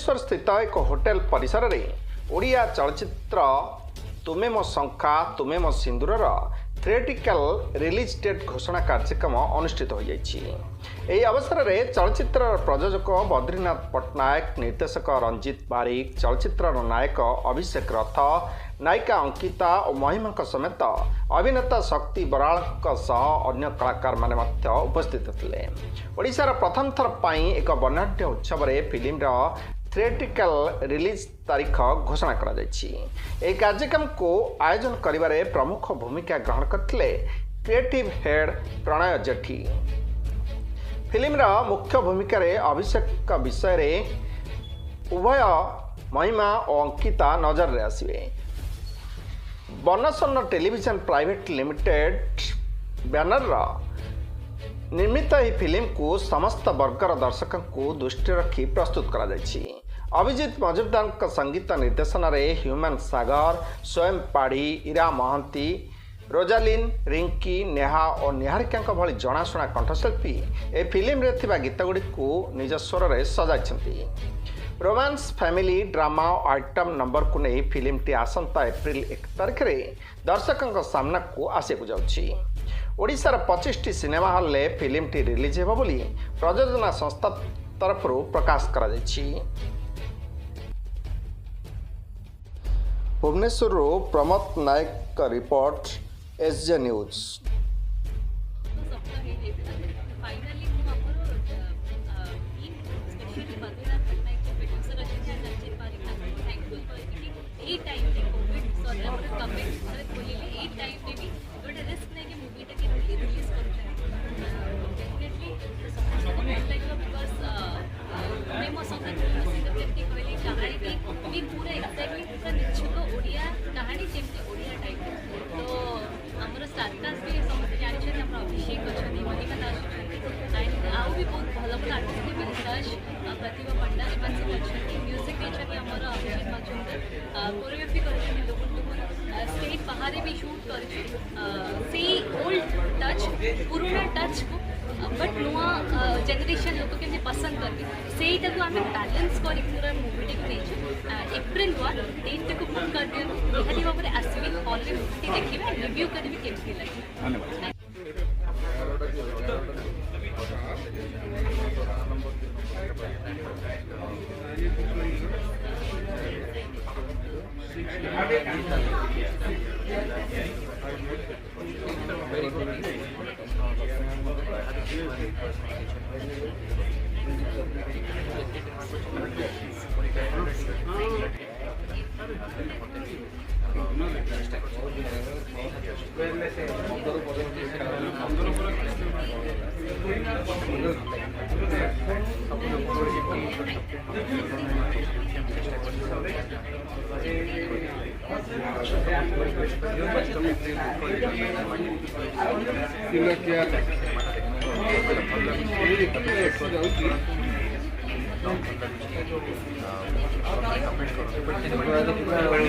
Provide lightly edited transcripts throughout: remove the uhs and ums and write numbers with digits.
भुवनेश्वर स्थित एक होटेल परिसर में ओडिया चलचित्र तुमे मो शंखा तुमे मो सिंदूर थिएट्रिकल रिलीज डेट घोषणा कार्यक्रम अनुष्ठित हो जाइए। अवसर में चलचित्र प्रयोजक बद्रीनाथ पट्टनायक, निर्देशक रंजीत बारिक, चलचित्र नायक अभिषेक रथ, नायिका अंकिता और महिमा समेत अभिनेता शक्ति बराल अन्य कलाकार माने उपस्थित थे। ओडिशार प्रथम थर पाई एक वर्णाढ्य उत्सव में फिल्म थिएट्रिकल रिलीज तारीख घोषणा करा जायछि। कार्यक्रम को आयोजन करिबारे प्रमुख भूमिका ग्रहण करथिले क्रिएटिव हेड प्रणय जेठी। फिल्म मुख्य भूमिका रे अभिषेक विषय रे उभय महिमा और अंकिता नजर रे आसिबे। बनसन टेलीविजन प्राइवेट लिमिटेड बैनर निर्मित यह फिल्म को समस्त वर्गर दर्शकों को दृष्टि रखी प्रस्तुत करा जायछि। अभिजीत मजुमदार संगीत निर्देशन में ह्यूमन सागर, स्वयं पाढ़ी, इरा महांती, रोजालिन, रिंकी, नेहा और निहारिका भली जनाशुना कंठशिल्पी ए फिल्म रे थिबा गीत गुडी को निज स्वर रे सजाइछन्ती। रोमांस, फैमिली, ड्रामा और आइटम नंबर को नहीं फिल्म टी आसंता एप्रिल 1 तारिख रे दर्शकों सामना को आसिया जाउछि। ओडिशार 25टी सिनेमा हॉल में फिल्म टी रिलीज हेबो बोली प्रयोजना संस्था तरफ प्रकाश करा जायछि। भुवनेश्वर प्रमोद नायक का रिपोर्ट, एसजे न्यूज। प्रतिभा पंडा म्यूजिक कोरियोग्राफी कर स्टेज बाहर भी शूट कर ओल्ड टच पुराना टच को बट नुआ जेनरेशन लोक के पसंद करके से आम बैलेंस कर पूरा मुवी को एप्रिल 1 डेट को बुक कर दियो। निहाती भाव में आसबे हॉल में मुवी देखिए, रिव्यू करेंगे केमती लगे।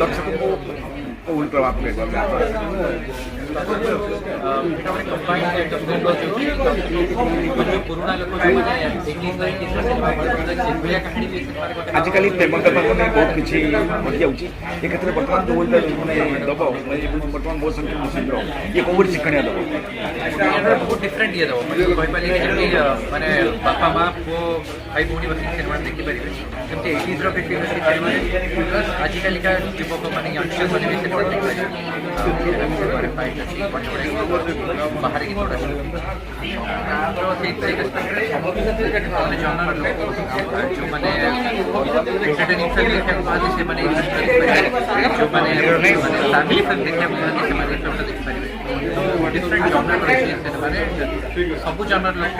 दर्शकों को उल्टा प्रभाव पड़ेगा। आजिकल प्रेम बहुत किसी बढ़ी जाऊँगी ये क्षेत्र में बर्तमान जो दब बर्तमान बहुत संख्या ये कौन शिक्षण दब बहुत डिफरेंट ये दब मैंने बापा माँ पु भाई भौणी बस सिनेमा देखिपारे जमी 80s फिल्म सिनेमा आजिकल युवक मैंने यंगस्टर्स मैंने भी सिनेमा देखिपारे बाहर की थोड़ा जन लोक जो मैंने एंटरटेनिंग फिल्म देखा से मैंने जो मैंने फैमिली फिल्म देखा देखिपारे डिफरेंट जॉनर रही सिनेमा सब जॉनर लोक